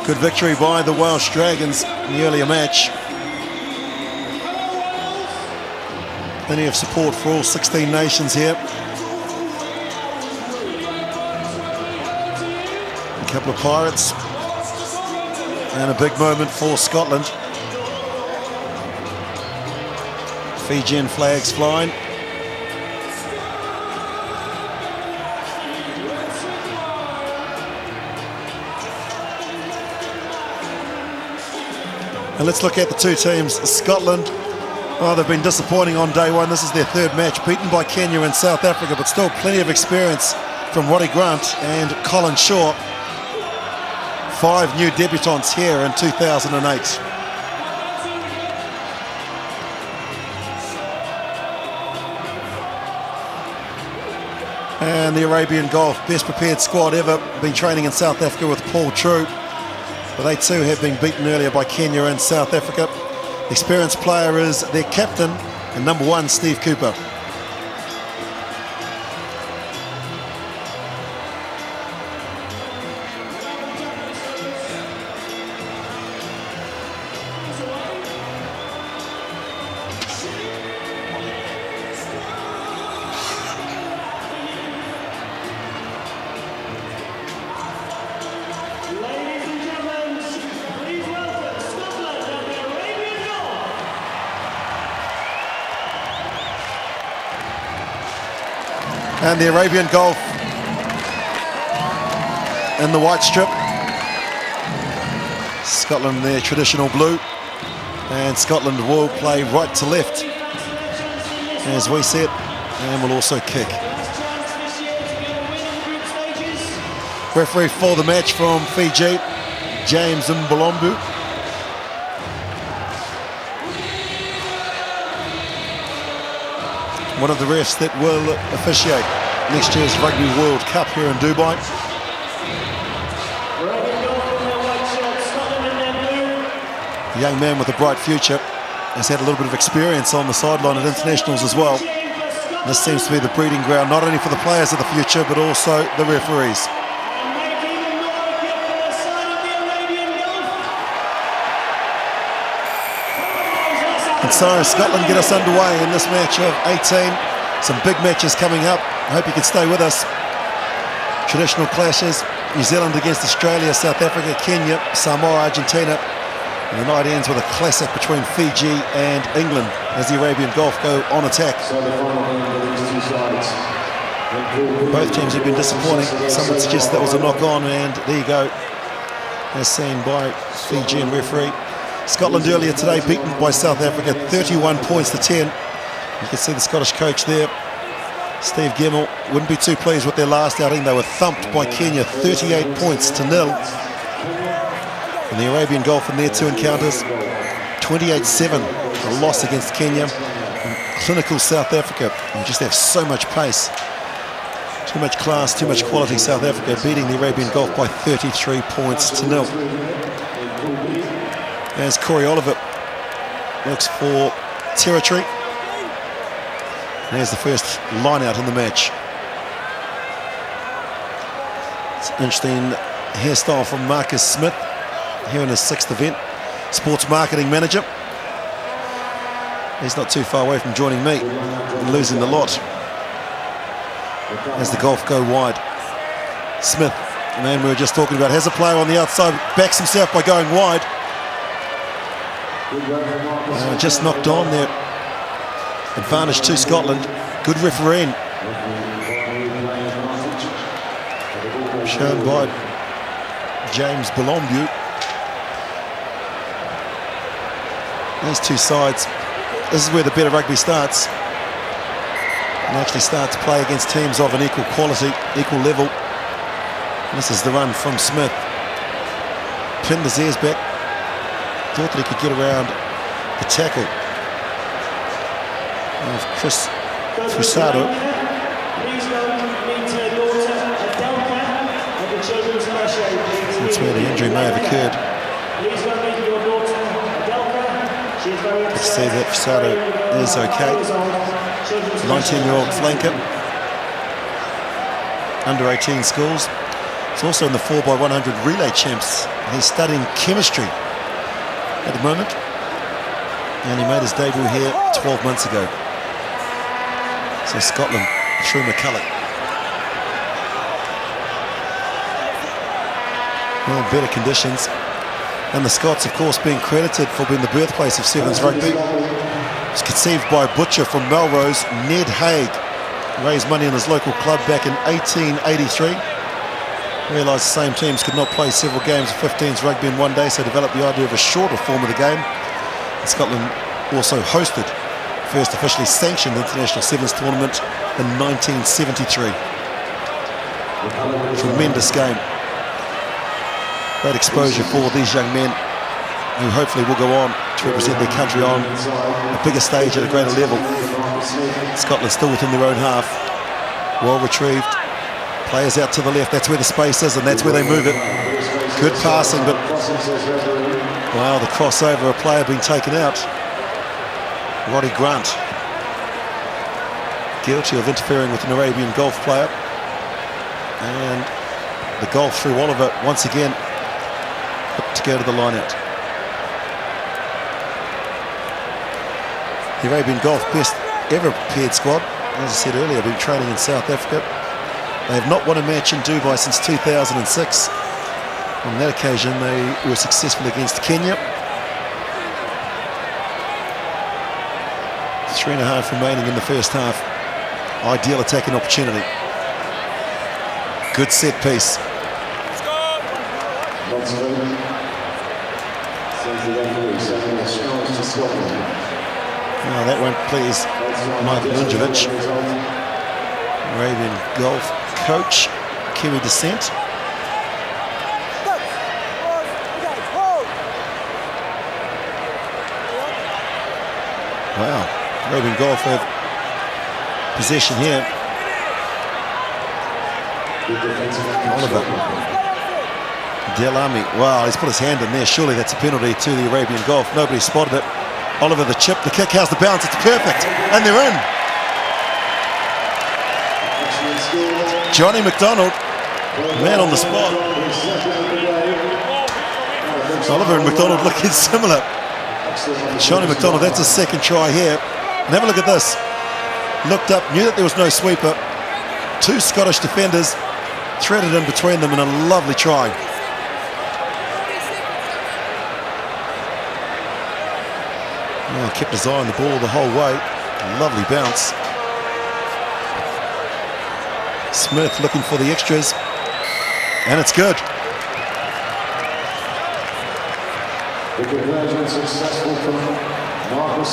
Good victory by the Welsh Dragons in the earlier match. Plenty of support for all 16 nations here. A couple of Pirates. And a big moment for Scotland. Fijian flags flying. And let's look at the two teams. Scotland, oh, they've been disappointing on day one. This is their third match, beaten by Kenya and South Africa, but still plenty of experience from Roddy Grant and Colin Shaw. 5 new debutants here in 2008. And the Arabian Gulf, best prepared squad ever, been training in South Africa with Paul True. But they too have been beaten earlier by Kenya and South Africa. The experienced player is their captain and number 1, Steve Cooper. And the Arabian Gulf in the white strip. Scotland their traditional blue. And Scotland will play right to left as we see it, and will also kick. Referee for the match from Fiji, James Mbolombu. One of the refs that will officiate next year's Rugby World Cup here in Dubai. A young man with a bright future, has had a little bit of experience on the sideline at internationals as well. This seems to be the breeding ground not only for the players of the future but also the referees. And so Scotland get us underway in this match of 18. Some big matches coming up. I hope you can stay with us. Traditional clashes. New Zealand against Australia, South Africa, Kenya, Samoa, Argentina. And the night ends with a classic between Fiji and England as the Arabian Gulf go on attack. Both teams have been disappointing. Some would suggest that was a knock-on, and there you go. As seen by Fijian referee. Scotland earlier today beaten by South Africa 31 points to 10. You can see the Scottish coach there, Steve Gemmell, wouldn't be too pleased with their last outing. They were thumped by Kenya 38 points to 0. And the Arabian Gulf in their 2 encounters, 28-7, a loss against Kenya. And clinical South Africa, who just have so much pace. Too much class, too much quality. South Africa beating the Arabian Gulf by 33 points to 0. As Corey Oliver looks for territory. There's the first line out in the match. It's an interesting hairstyle from Marcus Smith here in his 6th event. Sports marketing manager. He's not too far away from joining me and losing the lot as the Gulf go wide. Smith, the man we were just talking about, has a player on the outside, backs himself by going wide. Just knocked on there. Advantage to Scotland. Good refereeing shown by James Mbolombu. These two sides, this is where the better rugby starts. And actually start to play against teams of an equal quality, equal level. And this is the run from Smith. Pinned his ears back. Thought that he could get around the tackle of Chris Fusado. That's where the injury may have occurred. Good to see that Fusado is okay. 19-year-old flanker. Under 18 schools. He's also in the 4x100 relay champs. He's studying chemistry at the moment. And he made his debut here 12 months ago. So Scotland through McCulloch. Well, better conditions. And the Scots, of course, being credited for being the birthplace of Sevens rugby. It was conceived by a butcher from Melrose, Ned Haig. Raised money in his local club back in 1883. Realised the same teams could not play several games of 15s rugby in one day, so developed the idea of a shorter form of the game. And Scotland also hosted the first officially sanctioned international sevens tournament in 1973. Tremendous game. Great exposure for these young men who hopefully will go on to represent their country on a bigger stage at a greater level. Scotland still within their own half. Well retrieved. Players out to the left, that's where the space is, and that's where they move it. Good passing, but wow, the crossover, a player being taken out. Roddy Grant, guilty of interfering with an Arabian golf player. And the golf through Oliver once again to go to the line out. The Arabian golf best ever prepared squad, as I said earlier, been training in South Africa. They have not won a match in Dubai since 2006. On that occasion, they were successful against Kenya. 3.5 remaining in the first half. Ideal attacking opportunity. Good set piece. Now that won't please Michael Linjovic, Arabian golf coach, Kiwi descent. Wow, Arabian golf have possession here. Oliver Delami, wow, he's put his hand in there. Surely that's a penalty to the Arabian golf. Nobody spotted it. Oliver, the chip, the kick, how's the bounce? It's perfect, and they're in. Johnny McDonald, man on the spot. Oliver and McDonald looking similar. Johnny McDonald, that's his second try here. And have a look at this. Looked up, knew that there was no sweeper. Two Scottish defenders threaded in between them in a lovely try. Oh, kept his eye on the ball the whole way. Lovely bounce. Smith looking for the extras, and it's good.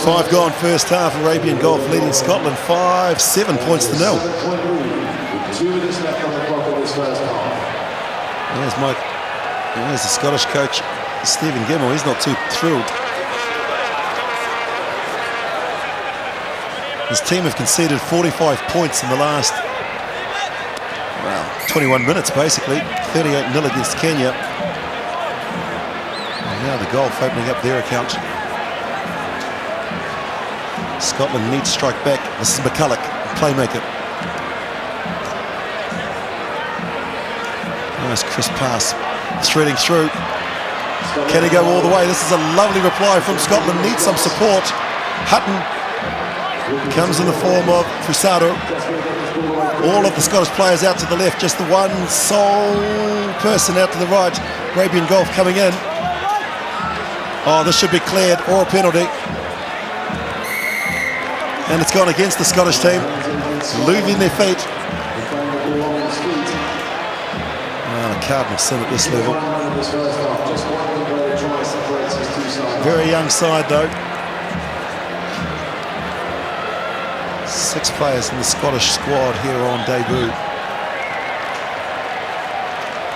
Five gone first half. Arabian golf leading Scotland 5-7 points to nil. There's Mike. There's the Scottish coach Stephen Gemmell. He's not too thrilled. His team have conceded 45 points in the last 21 minutes basically. 38-0 against Kenya. And now the golf opening up their account. Scotland need to strike back. This is McCulloch, playmaker. Nice crisp pass. Threading through. Can he go all the way? This is a lovely reply from Scotland. Needs some support. Hutton comes in the form of Fusaro. All of the Scottish players out to the left, just the one sole person out to the right. Arabian golf coming in. Oh, this should be cleared or a penalty. And it's gone against the Scottish team, losing their feet. Oh, a cardinal sin at this level. Very young side though. 6 players in the Scottish squad here on debut.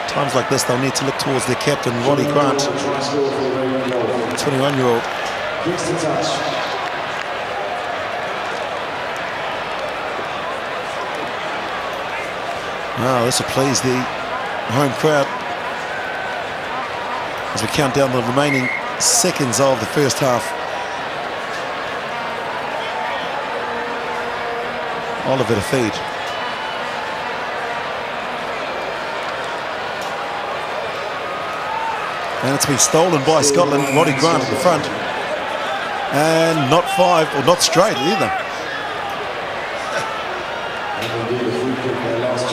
Times like this, they'll need to look towards their captain, Roddy Grant, 21-year-old. Wow, this will please the home crowd as we count down the remaining seconds of the first half. Oliver to feed. And it's been stolen by Scotland. Roddy Grant at the front. And not 5, or not straight either.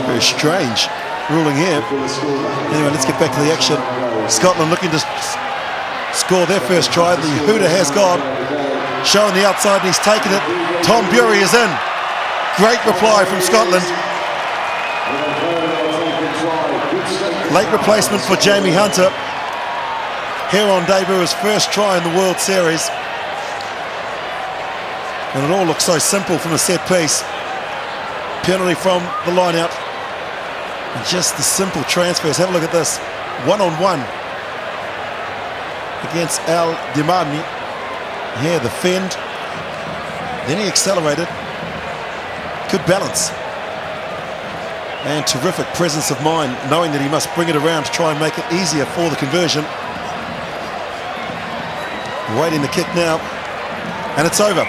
Very strange ruling here. Anyway, let's get back to the action. Scotland looking to score their first try. The hooter has gone. Showing the outside, and he's taken it. Tom Bury is in. Great reply from Scotland. Late replacement for Jamie Hunter. Here on debut, his first try in the World Series. And it all looks so simple from the set piece. Penalty from the line out. And just the simple transfers. Have a look at this. 1-on-1 against Al Dimami. Here, the fend. Then he accelerated. Good balance. And terrific presence of mind, knowing that he must bring it around to try and make it easier for the conversion. Waiting the kick now. And it's over.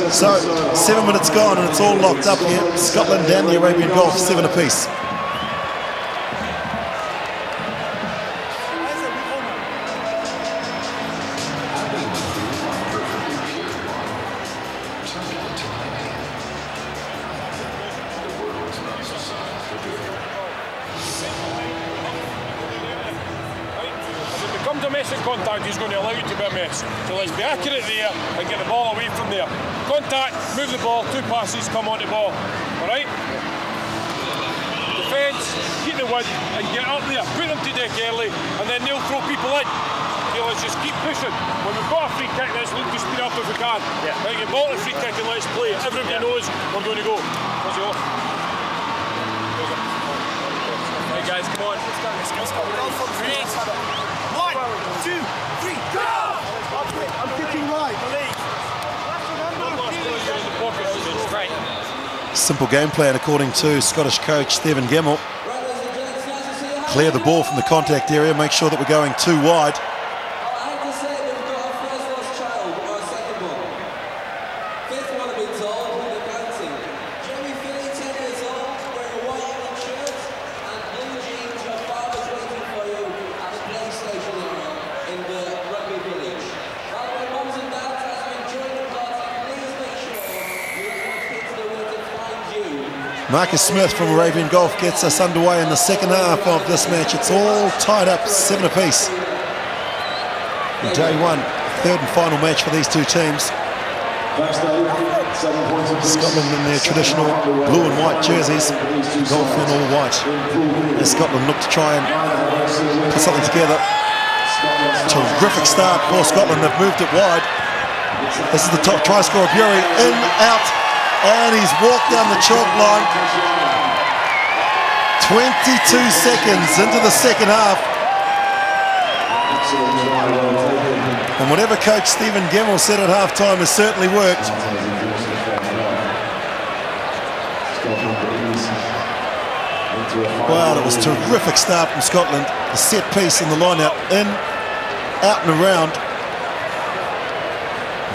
So, 7 minutes gone and it's all locked up here. Scotland and the Arabian Gulf, 7 apiece. Domestic contact is going to allow you to be a mess. So let's be accurate there and get the ball away from there. Contact, move the ball, 2 passes, come on the ball. Alright? Defence, keep the win and get up there. Put them to deck early and then they'll throw people in. Okay, let's just keep pushing. When we've got a free kick, let's look to speed up if we can. Yeah. Right, get ball to free kick and let's play. Everybody knows we're going to go. Let's go. Hey guys, come on. Let's go. Let's go. 1, 2, 3, go! I'm kicking right. Simple game plan according to Scottish coach Stephen Gemmell. Clear the ball from the contact area, make sure that we're going too wide. Marcus Smith from Arabian Gulf gets us underway in the second half of this match. It's all tied up, 7 apiece. Day 1, third and final match for these two teams. Scotland in their traditional blue and white jerseys, Gulf in all white. As Scotland look to try and put something together. Terrific start for Scotland, they've moved it wide. This is the top try scorer, Bury, in, out. And he's walked down the chalk line. 22 seconds into the second half. And whatever coach Stephen Gemmell said at halftime has certainly worked. Wow, it was a terrific start from Scotland. The set piece and the line out, in, out and around.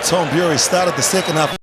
Tom Bury started the second half.